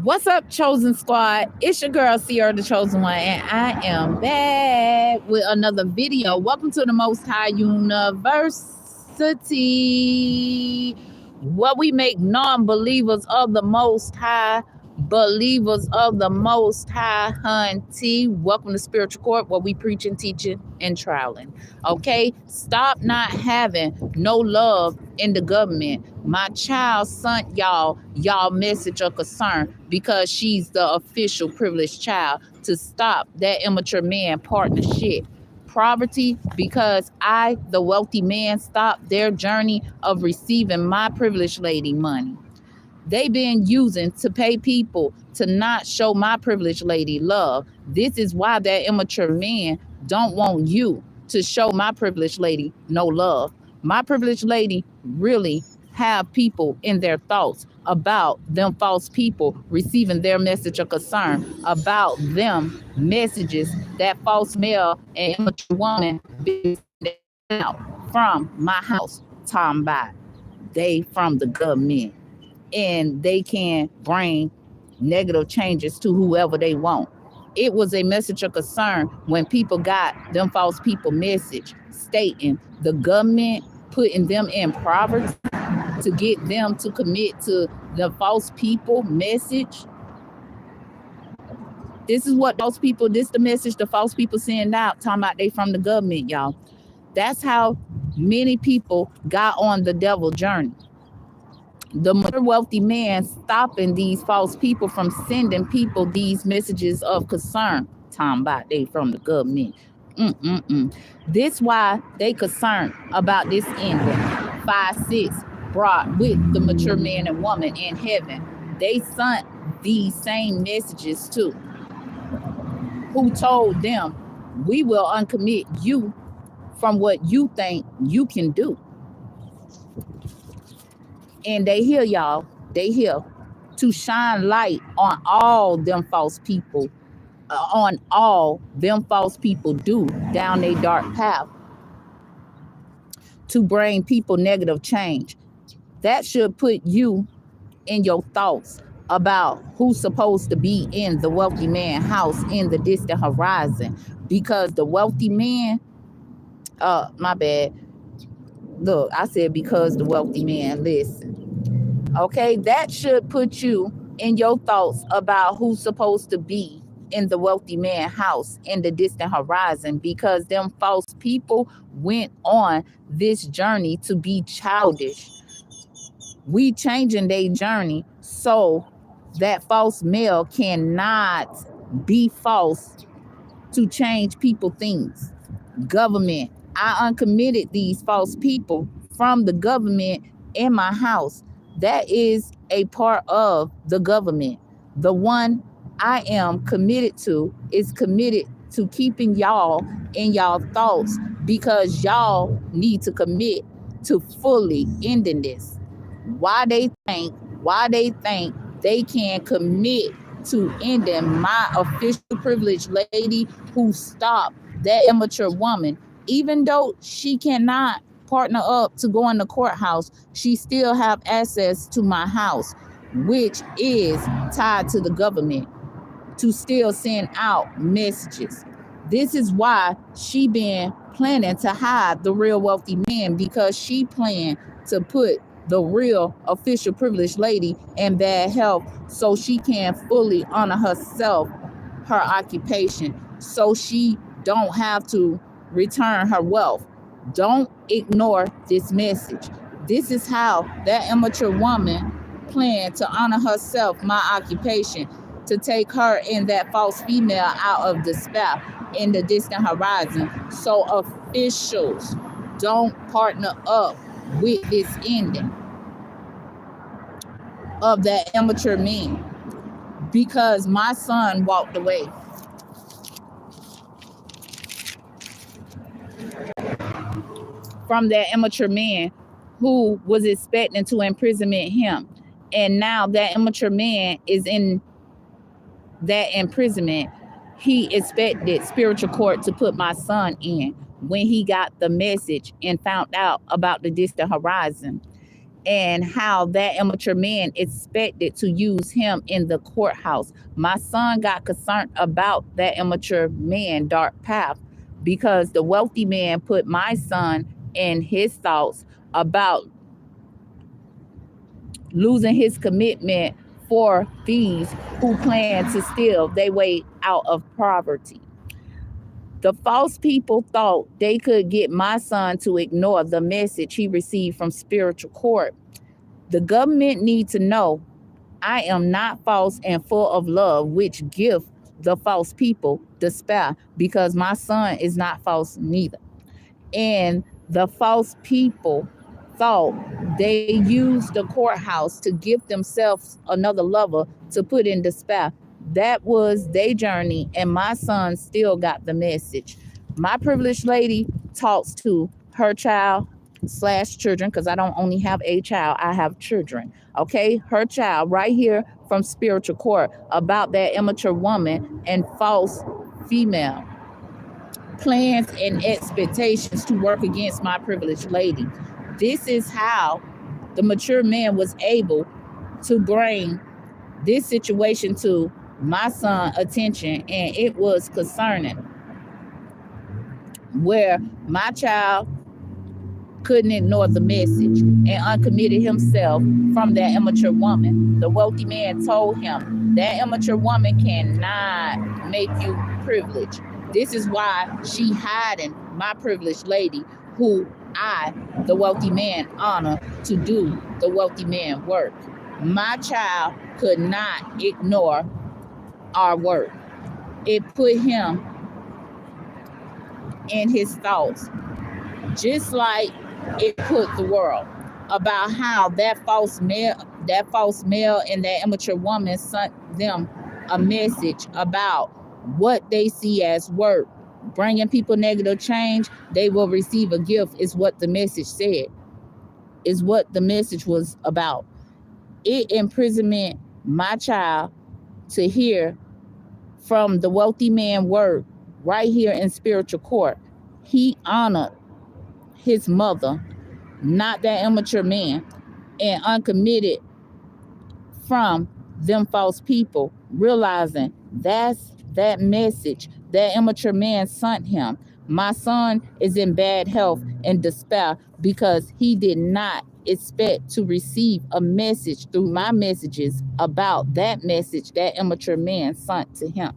What's up, Chosen Squad? It's your girl, Sierra, the Chosen One, and I am back with another video. Welcome to the Most High University, where we make non-believers of the Most High believers of the Most High, hunty. Welcome to Spiritual Court, where we preaching, teaching, and trialing. Okay, stop not having no love in the government. My child sent y'all message of concern because she's the official privileged child, to stop that immature man partnership. Poverty, because I, the wealthy man, stopped their journey of receiving my privileged lady money. They been using to pay people to not show my privileged lady love. This is why that immature man don't want you to show my privileged lady no love. My privileged lady really have people in their thoughts about them false people receiving their message of concern, about them messages that false male and immature woman be out from my house, talking about they from the government, and they can bring negative changes to whoever they want. It was a message of concern when people got them false people message stating the government putting them in poverty to get them to commit to the false people message. This is what those people, this the message the false people send out, talking about they from the government, y'all. That's how many people got on the devil journey. The more wealthy man stopping these false people from sending people these messages of concern, talking about they from the government. This why they concerned about this ending. 5-6 brought with the mature man and woman in heaven. They sent these same messages too, who told them, we will uncommit you from what you think you can do. And they hear y'all, they hear to shine light on all them false people, on all them false people do down a dark path to bring people negative change. That should put you in your thoughts about who's supposed to be in the wealthy man house in the distant horizon, because the wealthy man, my bad. Look, I said because the wealthy man, listen. Okay, that should put you in your thoughts about who's supposed to be in the wealthy man house in the distant horizon, because them false people went on this journey to be childish. We changing their journey so that false male cannot be false to change people things. Government, I uncommitted these false people from the government in my house. That is a part of the government. The one I am committed to is committed to keeping y'all in y'all thoughts, because y'all need to commit to fully ending this. Why they think they can commit to ending my official privileged lady who stopped that immature woman, even though she cannot partner up to go in the courthouse, she still have access to my house, which is tied to the government, to still send out messages. This is why she been planning to hide the real wealthy man, because she planned to put the real official privileged lady in bad health so she can fully honor herself, her occupation, so she don't have to return her wealth. Don't ignore this message. This is how that immature woman planned to honor herself, my occupation, to take her and that false female out of despair in the distant horizon. So officials don't partner up with this ending of that immature man, because my son walked away. From that immature man who was expecting to imprisonment him. And now that immature man is in that imprisonment. He expected spiritual court to put my son in. when he got the message and found out about the distant horizon, and how that immature man expected to use him in the courthouse. My son got concerned about that immature man dark path because the wealthy man put my son in his thoughts about losing his commitment for thieves who plan to steal their way out of poverty. The false people thought they could get my son to ignore the message he received from spiritual court. The government need to know I am not false and full of love, which give the false people despair, because my son is not false neither. And the false people thought they used the courthouse to give themselves another lover to put in despair. That was their journey, and my son still got the message. My privileged lady talks to her child slash children, because I don't only have a child, I have children. Okay, her child right here from spiritual court about that immature woman and false female plans and expectations to work against my privileged lady. This is how the mature man was able to bring this situation to my son attention, and it was concerning where my child couldn't ignore the message and uncommitted himself from that immature woman. The wealthy man told him that immature woman cannot make you privileged. This is why she hiding my privileged lady, who I, the wealthy man, honor to do the wealthy man work. My child could not ignore our work. It put him in his thoughts, just like it put the world, about how that false male and that immature woman sent them a message about what they see as work, bringing people negative change. They will receive a gift, is what the message said, is what the message was about. It imprisonment my child to hear from the wealthy man word right here in spiritual court. He honored his mother, not that immature man, and uncommitted from them false people, realizing that's that message that immature man sent him. My son is in bad health and despair because he did not expect to receive a message through my messages about that message that immature man sent to him.